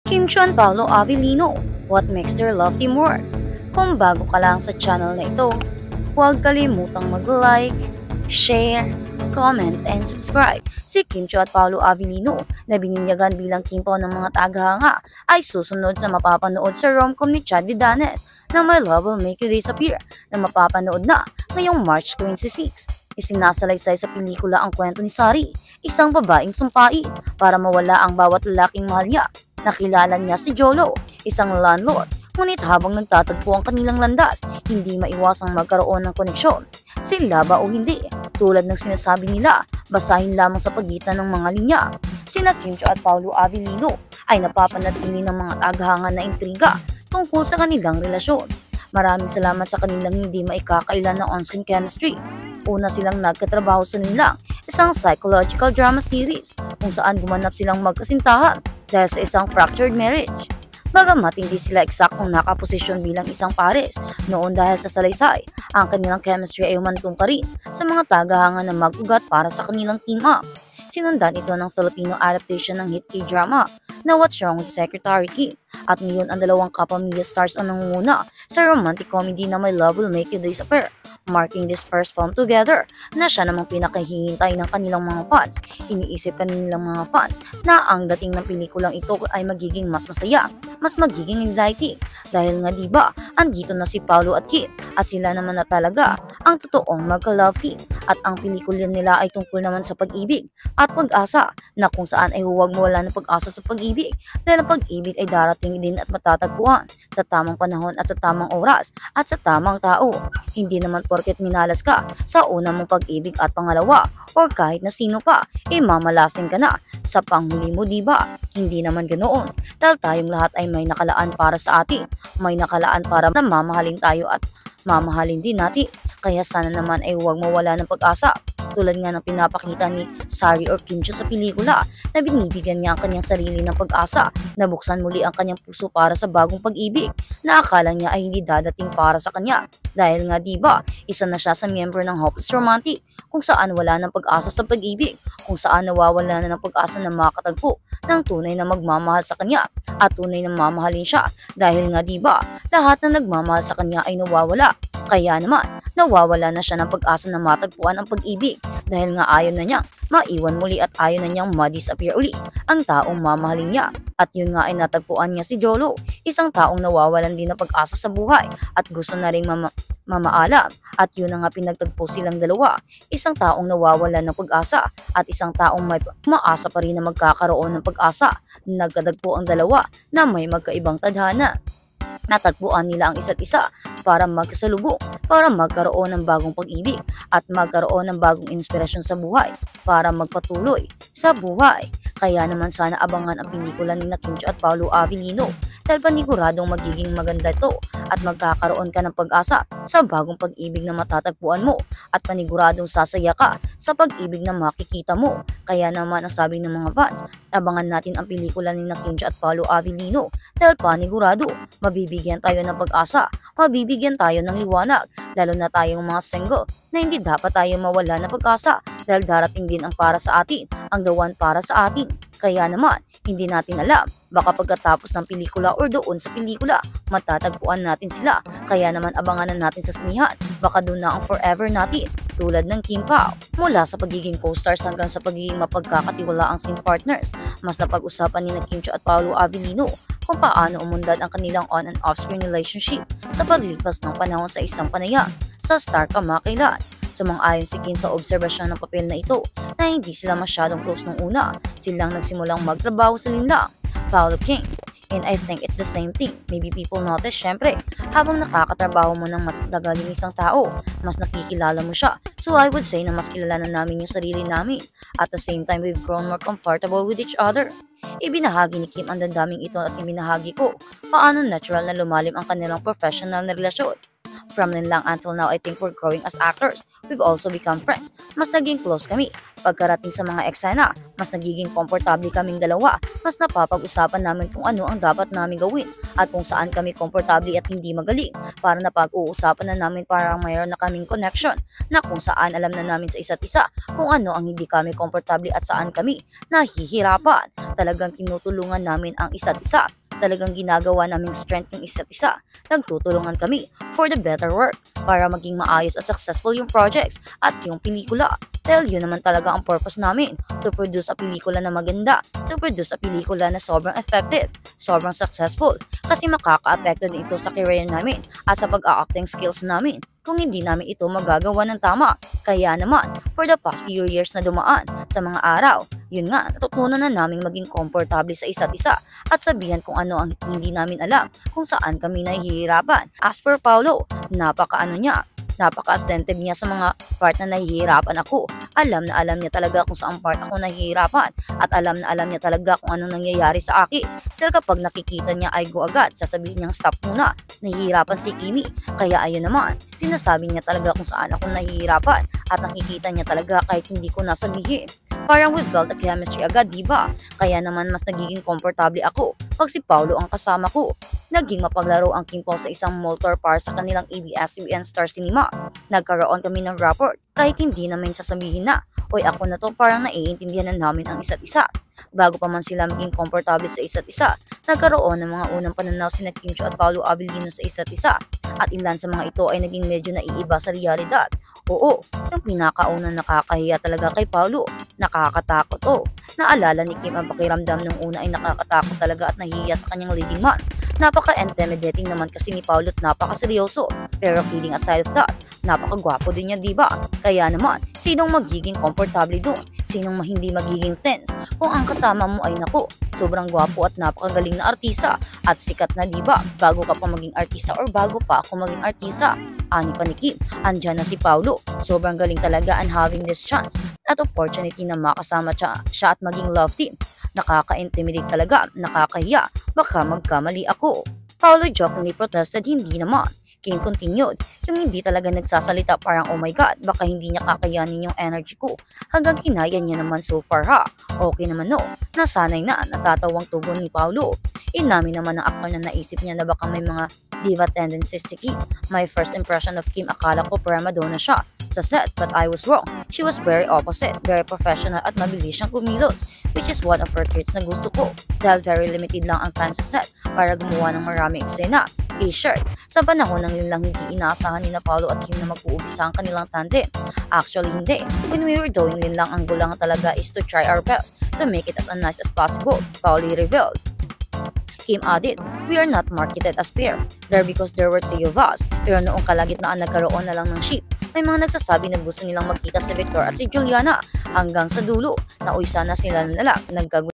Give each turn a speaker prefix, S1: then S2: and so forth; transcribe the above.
S1: Kim Chuan Paolo Avellino, what makes their love team work? Kung bago ka lang sa channel na ito, huwag kalimutang mag-like, share, comment, and subscribe. Si Kim Chu at Paolo Avellino na bininyagan bilang kimpo ng mga tagahanga ay susunod sa mapapanood sa rom-com ni Chad Vidanes na My Love Will Make You Disappear na mapapanood na ngayong March 26. Isinasalaysay sa pelikula ang kwento ni Sari, isang babaeng sumpait para mawala ang bawat lalaking mahal niya. Nakilala niya si Jolo, isang landlord, ngunit habang nagtatagpo ang kanilang landas, hindi maiwasang magkaroon ng koneksyon. Sila ba o hindi? Tulad ng sinasabi nila, basahin lamang sa pagitan ng mga linya. Sina Kim Chu at Paolo Avellino ay napapanatili ng mga tagahanga na intriga tungkol sa kanilang relasyon. Maraming salamat sa kanilang hindi maikakailan na on-screen chemistry. Una silang nagkatrabaho sa nilang isang psychological drama series kung saan gumanap silang magkasintahan dahil sa isang fractured marriage. Bagamat hindi sila eksaktong nakaposisyon bilang isang pares noon dahil sa salaysay, ang kanilang chemistry ay humantong pa rin sa mga tagahanga na mag-ugat para sa kanilang team-up. Sinundan ito ng Filipino adaptation ng hit K-drama na What's Wrong with Secretary Kim at ngayon ang dalawang kapamilya stars ang nangunguna sa romantic comedy na My Love Will Make You Disappear. Marking this first film together na siya namang pinakahihintay ng kanilang mga fans. Iniisip kanilang mga fans na ang dating ng pelikulang ito ay magiging mas masaya, mas magiging exciting. Dahil nga diba, andito na si Paolo at Kim at sila naman na talaga ang totoong magka-love team. At ang pelikula nila ay tungkol naman sa pag-ibig at pag-asa na kung saan ay huwag mawala ng pag-asa sa pag-ibig dahil ang pag-ibig ay darating din at matatagpuan sa tamang panahon at sa tamang oras at sa tamang tao. Hindi naman porket minalas ka sa una mong pag-ibig at pangalawa or kahit na sino pa, mamalasin ka na sa panghuli mo, diba? Hindi naman ganoon dahil tayong lahat ay may nakalaan para sa atin, may nakalaan para mamahalin tayo at mamahalin din natin. Kaya sana naman ay huwag mawala ng pag-asa. Tulad nga ng pinapakita ni Sari or Kim Chu sa pelikula na binibigyan niya ang kanyang sarili ng pag-asa na buksan muli ang kanyang puso para sa bagong pag-ibig na akala niya ay hindi dadating para sa kanya. Dahil nga diba, isa na siya sa member ng Hopeless Romantic kung saan wala ng pag-asa sa pag-ibig, kung saan nawawala na ng pag-asa na makatagpo ng tunay na magmamahal sa kanya at tunay na mamahalin siya. Dahil nga diba, lahat na nagmamahal sa kanya ay nawawala. Kaya naman, nawawala na siya ng pag-asa na matagpuan ang pag-ibig dahil nga ayaw na niyang maiwan muli at ayaw na niyang ma-disappear uli ang taong mamahalin niya. At yun nga ay natagpuan niya si Jolo, isang taong nawawalan din ng pag-asa sa buhay at gusto na ring mamaalam. At yun na nga pinagtagpo silang dalawa, isang taong nawawalan ng pag-asa at isang taong may maasa pa rin na magkakaroon ng pag-asa. Nagkadagpo ang dalawa na may magkaibang tadhana. Natagpuan nila ang isa't isa para magkasalubong, para magkaroon ng bagong pag-ibig at magkaroon ng bagong inspirasyon sa buhay para magpatuloy sa buhay. Kaya naman sana abangan ang pelikula ni Kim Chu at Paolo Avellino dahil paniguradong magiging maganda ito at magkakaroon ka ng pag-asa sa bagong pag-ibig na matatagpuan mo at paniguradong sasaya ka sa pag-ibig na makikita mo. Kaya naman ang sabi ng mga fans, abangan natin ang pelikula ni Kim Chu at Paolo Avellino dahil panigurado mabibigyan tayo ng pag-asa, mabibigyan tayo ng liwanag, lalo na tayong mga single na hindi dapat tayo mawala ng pag-asa dahil darating din ang para sa atin, ang the one para sa atin. Kaya naman, hindi natin alam, baka pagkatapos ng pelikula or doon sa pelikula, matatagpuan natin sila. Kaya naman abangan na natin sa sinihan, baka doon na ang forever natin, tulad ng Kim Pao. Mula sa pagiging co-stars hanggang sa pagiging mapagkakatiwalaang scene partners, mas napag-usapan ni Kim Chu at Paolo Avellino kung paano umundad ang kanilang on and off-screen relationship sa paglipas ng panahon sa isang panayam sa star kamakailan. Sumang-ayon si Kim sa obserbasyon ng papel na ito na hindi sila masyadong close nung una. Silang nagsimulang magtrabaho sa linlang, Paolo Kim. And I think it's the same thing. Maybe people notice, syempre, habang nakakatrabaho mo ng mas matagal yung isang tao, mas nakikilala mo siya. So I would say na mas kilala na namin yung sarili namin. At the same time, we've grown more comfortable with each other. Ibinahagi ni Kim ang damdaming ito at ibinahagi ko paano natural na lumalim ang kanilang professional na relasyon. From Linlang until now, I think we're growing as actors. We've also become friends. Mas naging close kami. Pagkarating sa mga eksena, mas nagiging komportable kaming dalawa. Mas napapag-usapan namin kung ano ang dapat namin gawin at kung saan kami komportable at hindi magaling. Para napag-uusapan na namin parang mayroon na kaming connection na kung saan alam na namin sa isa't isa kung ano ang hindi kami komportable at saan kami nahihirapan. Talagang tinutulungan namin ang isa't isa. Talagang ginagawa naming strength yung isa't isa. Nagtutulungan kami for the better work para maging maayos at successful yung projects at yung pelikula. Dahil yun naman talaga ang purpose namin, to produce a pelikula na maganda, to produce a pelikula na sobrang effective, sobrang successful, kasi makaka-apekto din ito sa career namin at sa pag-a-acting skills namin kung hindi namin ito magagawa ng tama. Kaya naman, for the past few years na dumaan sa mga araw, yun nga, natutunan na naming maging komportable sa isa't isa at sabihan kung ano ang hindi namin alam kung saan kami nahihirapan. As for Paulo, napaka-attentive niya sa mga part na nahihirapan ako. Alam na alam niya talaga kung saan part ako nahihirapan at alam na alam niya talaga kung anong nangyayari sa akin. Dahil kapag nakikita niya ay go agad, sasabihin niyang stop muna, nahihirapan si Kimi. Kaya ayun naman, sinasabi niya talaga kung saan ako nahihirapan at nakikita niya talaga kahit hindi ko nasabihin. Parang we built a chemistry agad, diba? Kaya naman mas nagiging komportable ako pag si Paulo ang kasama ko. Naging mapaglaro ang Kim Paul sa isang motor para sa kanilang ABS-CBN Star Cinema. Nagkaroon kami ng rapport kahit hindi namin sasabihin na, "Oy, ako na to," parang naiintindihan na namin ang isa't isa. Bago pa man sila maging komportable sa isa't isa, nagkaroon ng mga unang pananaw sina Kim Chiu at Paulo Abilino sa isa't isa. At ilan sa mga ito ay naging medyo naiiba sa realidad. Oo, yung pinakaunang nakakahiya talaga kay Paulo. Nakakatakot, oh. Naalala ni Kim ang pakiramdam nung una ay nakakatakot talaga at nahihiya sa kanyang leading man. Napaka-intimidating naman kasi ni Paulo at napakaseryoso. Pero kidding aside of that, napakagwapo din niya, diba? Kaya naman, sinong magiging komportable doon? Sinong hindi magiging tense? Kung ang kasama mo ay naku, sobrang gwapo at napakagaling na artista at sikat na, diba? Bago ka pa maging artista or bago pa ako maging artista, ani pa ni Kim, andyan na si Paulo. Sobrang galing talaga and having this chance at opportunity na makasama siya at maging love team. Nakaka-intimidate talaga, nakakahiya, baka magkamali ako. Paulo jokingly protested, hindi naman. Kim continued, yung hindi talaga nagsasalita parang oh my god, baka hindi niya kakayanin yung energy ko. Hanggang kinaya niya naman so far ha. Okay naman no, nasanay na, natatawang tugon ni Paulo. Inamin naman ng aktor na naisip niya na baka may mga diva tendencies si Kim. My first impression of Kim, akala ko prima donna siya sa set, but I was wrong. She was very opposite, very professional at mabilis siyang kumilos, which is one of her traits na gusto ko. Dahil very limited lang ang time sa set para gumawa ng maraming eksena. A-shirt. Sa panahon ng nilang hindi inaasahan ni Paulo at Kim na mag-uumpisa ang kanilang tandem. Actually, hindi. When we were doing lang, ang gulang talaga is to try our best to make it as nice as possible, Paulo revealed. Kim added, we are not marketed as pair. There because there were three of us. Pero noong kalagitnaan nagkaroon na lang ng ship, may mga nagsasabi na gusto nilang magkita si Victor at si Juliana hanggang sa dulo na uy sana sila na lang